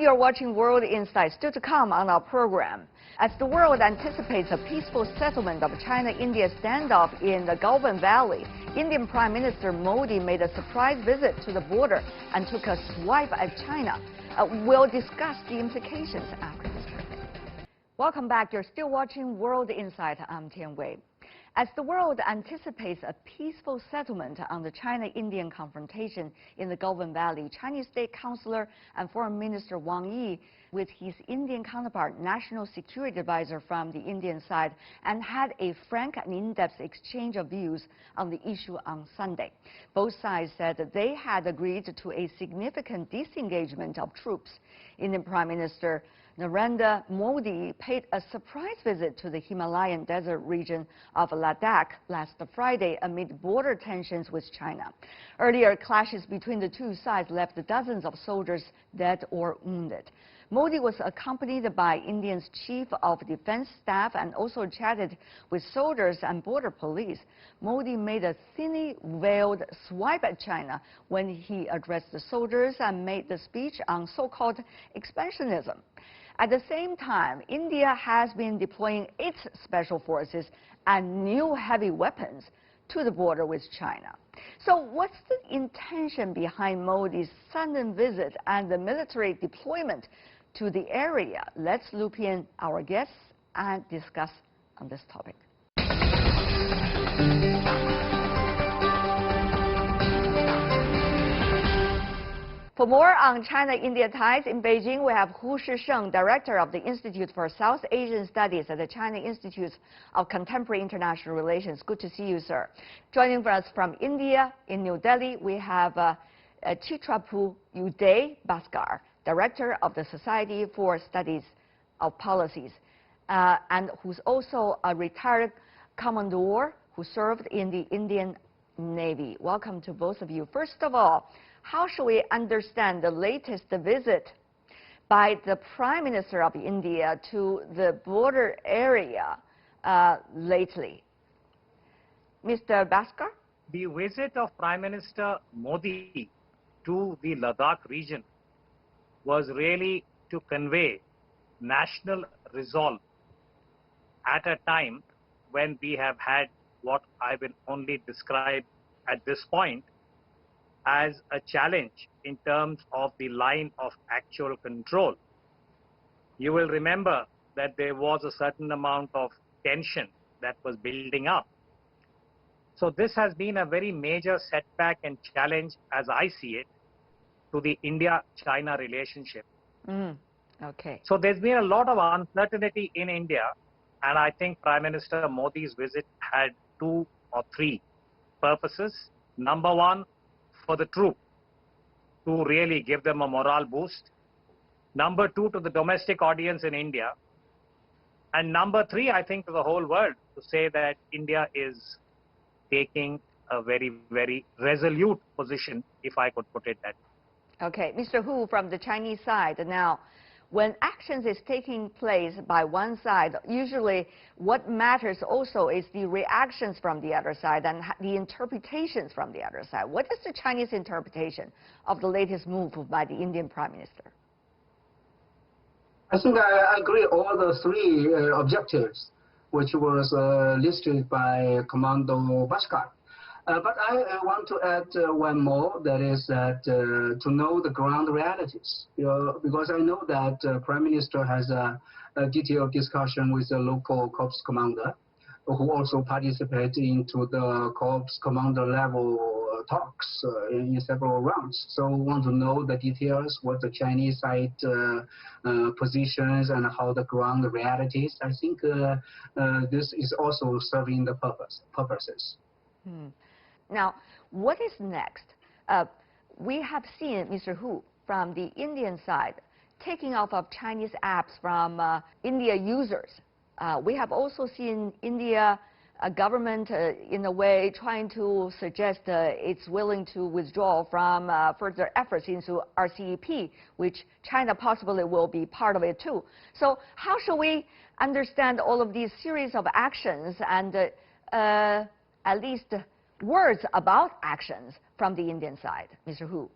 you're watching World Insight. Still to come on our program. As the world anticipates a peaceful settlement of China-India standoff in the Galwan Valley, Indian Prime Minister Modi made a surprise visit to the border and took a swipe at China. We'll discuss the implications after this trip. Welcome back. You're still watching World Insight. I'm Tian Wei. As the world anticipates a peaceful settlement on the China-Indian confrontation in the Galwan Valley, Chinese State Councilor and Foreign Minister Wang Yi with his Indian counterpart, National Security Advisor from the Indian side, and had a frank and in-depth exchange of views on the issue on Sunday. Both sides said that they had agreed to a significant disengagement of troops. Indian Prime Minister Narendra Modi paid a surprise visit to the Himalayan desert region of Ladakh last Friday amid border tensions with China. Earlier, clashes between the two sides left dozens of soldiers dead or wounded. Modi was accompanied by India's Chief of Defense Staff and also chatted with soldiers and border police. Modi made a thinly veiled swipe at China when he addressed the soldiers and made the speech on so-called expansionism. At the same time, India has been deploying its special forces and new heavy weapons to the border with China. So what's the intention behind Modi's sudden visit and the military deployment to the area? Let's loop in our guests and discuss on this topic. For more on China-India ties in Beijing, we have SHISHENG, Director of the Institute for South Asian Studies at the China Institute of Contemporary International Relations. Good to see you, sir. Joining us from India in New Delhi, we have Chitrapu Uday Bhaskar, Director of the Society for Studies of Policies, and who's also a retired commodore who served in the Indian Navy. Welcome to both of you. First of all, how should we understand the latest visit by the Prime Minister of India to the border area lately? Mr. Bhaskar? The visit of Prime Minister Modi to the Ladakh region was really to convey national resolve at a time when we have had what I will only describe at this point as a challenge in terms of the line of actual control. You will remember that there was a certain amount of tension that was building up. So this has been a very major setback and challenge, as I see it, to the India-China relationship. Okay. So there's been a lot of uncertainty in India, and I think Prime Minister Modi's visit had 2 or 3 purposes. Number one, for the troop, to really give them a morale boost. Number 2, to the domestic audience in India. And number 3, I think, to the whole world, to say that India is taking a very, very resolute position, if I could put it that way. Okay, Mr. Hu, from the Chinese side now, when actions is taking place by one side, usually what matters also is the reactions from the other side and the interpretations from the other side. What is the Chinese interpretation of the latest move by the Indian Prime Minister? I think I agree all the 3 objectives, which was listed by Commander Bhaskar. But I want to add one more, that is that to know the ground realities. Because I know that Prime Minister has a detailed discussion with the local corps commander, who also participate into the corps commander level talks in several rounds. So we want to know the details, what the Chinese side positions and how the ground realities. I think this is also serving the purposes. Now, what is next? We have seen, Mr. Hu, from the Indian side, taking off of Chinese apps from India users. We have also seen India government, in a way, trying to suggest it's willing to withdraw from further efforts into RCEP, which China possibly will be part of it too. So how should we understand all of these series of actions and at least words about actions from the Indian side, Mr. Hu?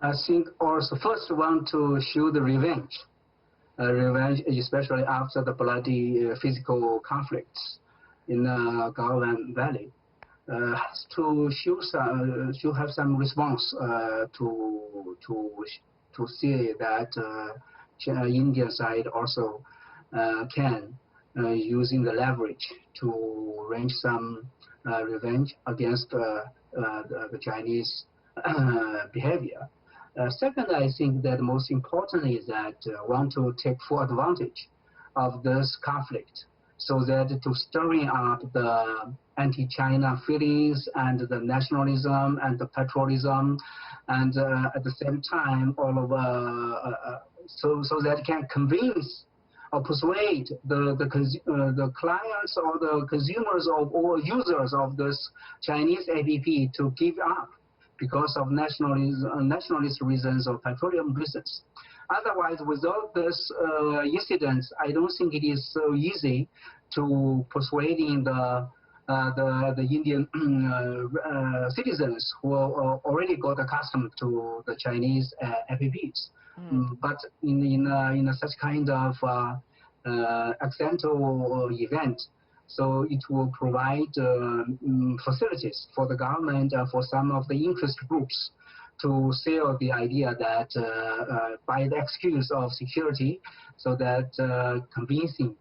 I think also first want to show the revenge. Revenge, especially after the bloody physical conflicts in Galwan Valley, to show some, to have some response to see that Indian side also can using the leverage to range some revenge against the Chinese behavior. Second, I think that most importantly is that want to take full advantage of this conflict so that to stirring up the anti-China feelings and the nationalism and the patriotism, and at the same time, all of so that can convince or persuade the clients or the consumers or users of this Chinese app to give up because of nationalist reasons or patriotism reasons. Otherwise, without this incidents, I don't think it is so easy to persuading the Indian citizens who already got accustomed to the Chinese apps. But in such kind of accidental event, so it will provide facilities for the government, for some of the interest groups to sell the idea that by the excuse of security, so that convincing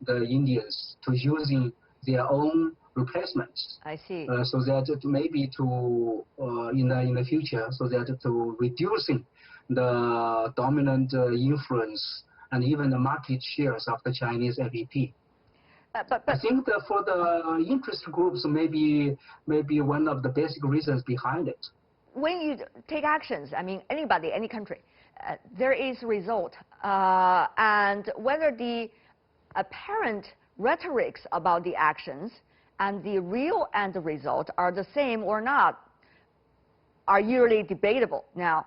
the Indians to using their own replacements. I see. So that maybe to in the future, so that to reducing the dominant influence and even the market shares of the Chinese app. But I think that for the interest groups, maybe one of the basic reasons behind it. when you take actions, I mean, anybody, any country, there is a result. And whether the apparent rhetorics about the actions and the real end result are the same or not are usually debatable. Now,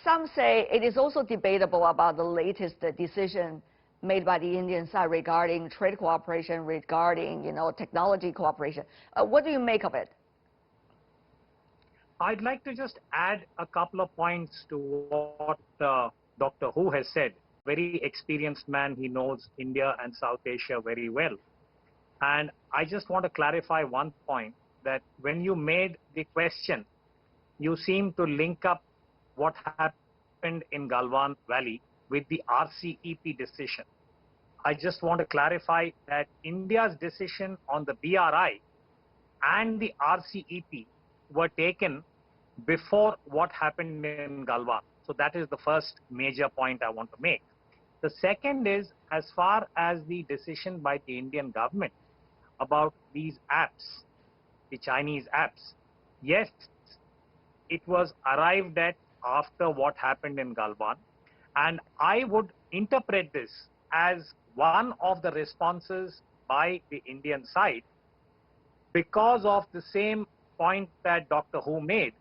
some say it is also debatable about the latest decision made by the Indian side regarding trade cooperation, regarding, technology cooperation. What do you make of it? I'd like to just add a couple of points to what Dr. Hu has said. Very experienced man, he knows India and South Asia very well. And I just want to clarify one point, that when you made the question, you seem to link up what happened in Galwan Valley with the RCEP decision. I just want to clarify that India's decision on the BRI and the RCEP were taken before what happened in Galwan. So that is the first major point I want to make. The second is, as far as the decision by the Indian government about these apps, the Chinese apps, yes, it was arrived at after what happened in Galwan, and I would interpret this as one of the responses by the Indian side because of the same point that Dr. Hu made,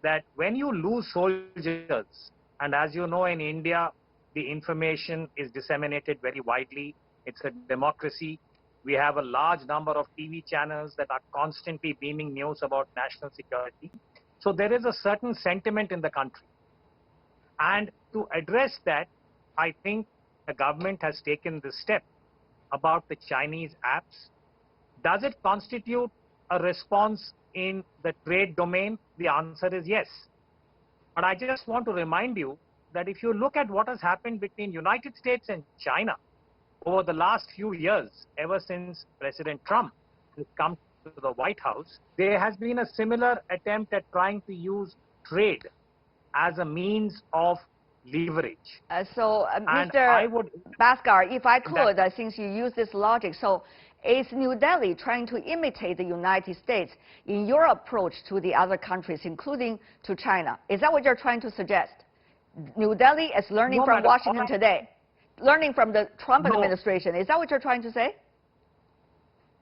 that when you lose soldiers, and as you know, in India, the information is disseminated very widely. It's a democracy. We have a large number of TV channels that are constantly beaming news about national security. So there is a certain sentiment in the country. And to address that, I think the government has taken this step about the Chinese apps. Does it constitute a response in the trade domain? The answer is yes. But I just want to remind you that if you look at what has happened between United States and China over the last few years, ever since President Trump has come to the White House, there has been a similar attempt at trying to use trade as a means of leverage. Mr. Bhaskar, if I could, since you use this logic, so is New Delhi trying to imitate the United States in your approach to the other countries, including to China? Is that what you're trying to suggest? New Delhi is learning from Washington today, learning from the Trump administration. Is that what you're trying to say?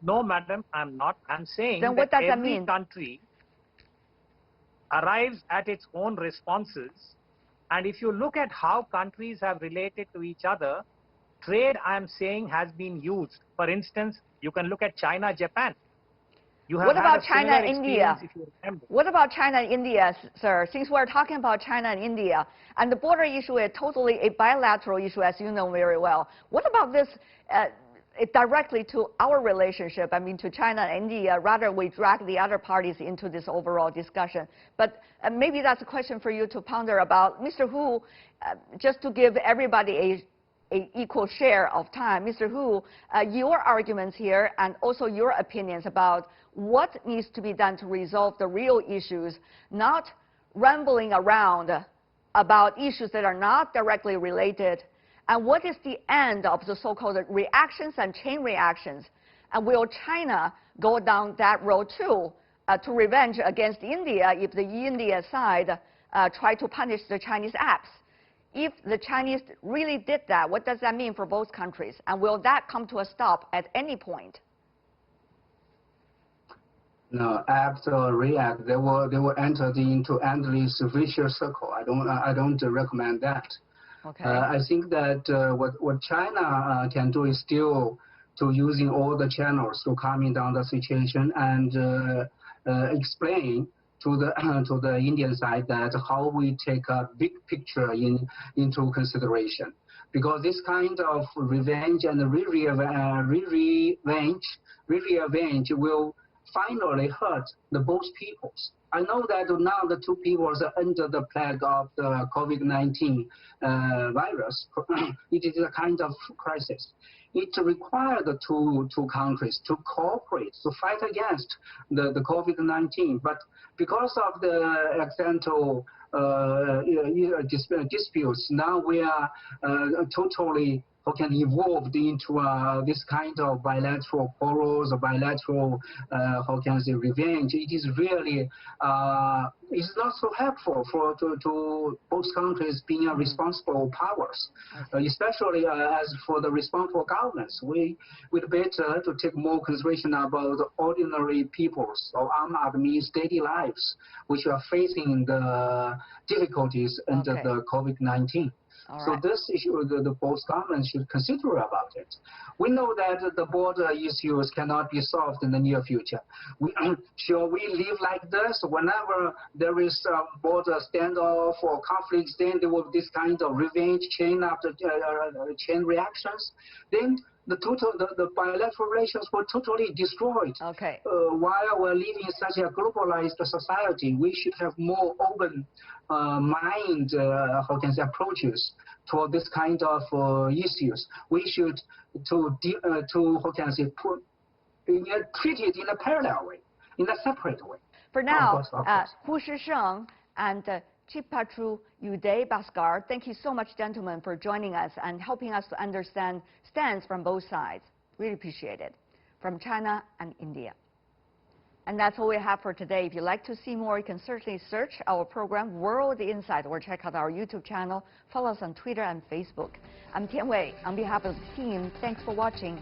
No, madam, I'm not. I'm saying then what that does that every mean? country arrives at its own responses. And if you look at how countries have related to each other, trade, I'm saying, has been used. For instance, you can look at China, Japan. You have What had about a China similar and India? experience, if you remember. What about China and India, sir? Since we're talking about China and India, and the border issue is totally a bilateral issue, as you know very well. What about this directly to our relationship, I mean, to China and India, rather we drag the other parties into this overall discussion? But maybe that's a question for you to ponder about. Mr. Hu, just to give everybody a equal share of time, Mr. Hu, your arguments here and also your opinions about what needs to be done to resolve the real issues, not rambling around about issues that are not directly related. And what is the end of the so-called reactions and chain reactions? And will China go down that road too, to revenge against India if the India side try to punish the Chinese apps? If the Chinese really did that, what does that mean for both countries? And will that come to a stop at any point? No, act or react, they will enter into endless vicious circle. I don't recommend that. Okay. I think that what China can do is still to using all the channels to calming down the situation and explain to the Indian side that how we take a big picture into consideration, because this kind of revenge and revenge will finally hurt the both peoples. I know that now the two peoples are under the plague of the COVID-19 virus. It is a kind of crisis. It requires the two countries to cooperate, to fight against the COVID-19. But because of the accidental disputes, now we are totally evolved into this kind of bilateral quarrels or bilateral, revenge. It is really, it's not so helpful to both countries being responsible powers, especially as for the responsible governments. We would better to take more consideration about ordinary people's or armed daily lives, which are facing the difficulties under the COVID-19. So this issue, the both governments should consider about it. We know that the border issues cannot be solved in the near future. Shall we live like this? Whenever there is a border standoff or conflicts, then there will be this kind of revenge chain after chain reactions. Then the bilateral relations were totally destroyed. Okay. While we're living in such a globalized society, we should have more open mind, approaches toward this kind of issues. We should treat it in a parallel way, in a separate way. For now, Hu Shisheng and Chipatru Uday Bhaskar, thank you so much, gentlemen, for joining us and helping us to understand stands from both sides. Really appreciate it. From China and India. And that's all we have for today. If you'd like to see more, you can certainly search our program, World Insight, or check out our YouTube channel. Follow us on Twitter and Facebook. I'm Tian Wei. On behalf of the team, thanks for watching.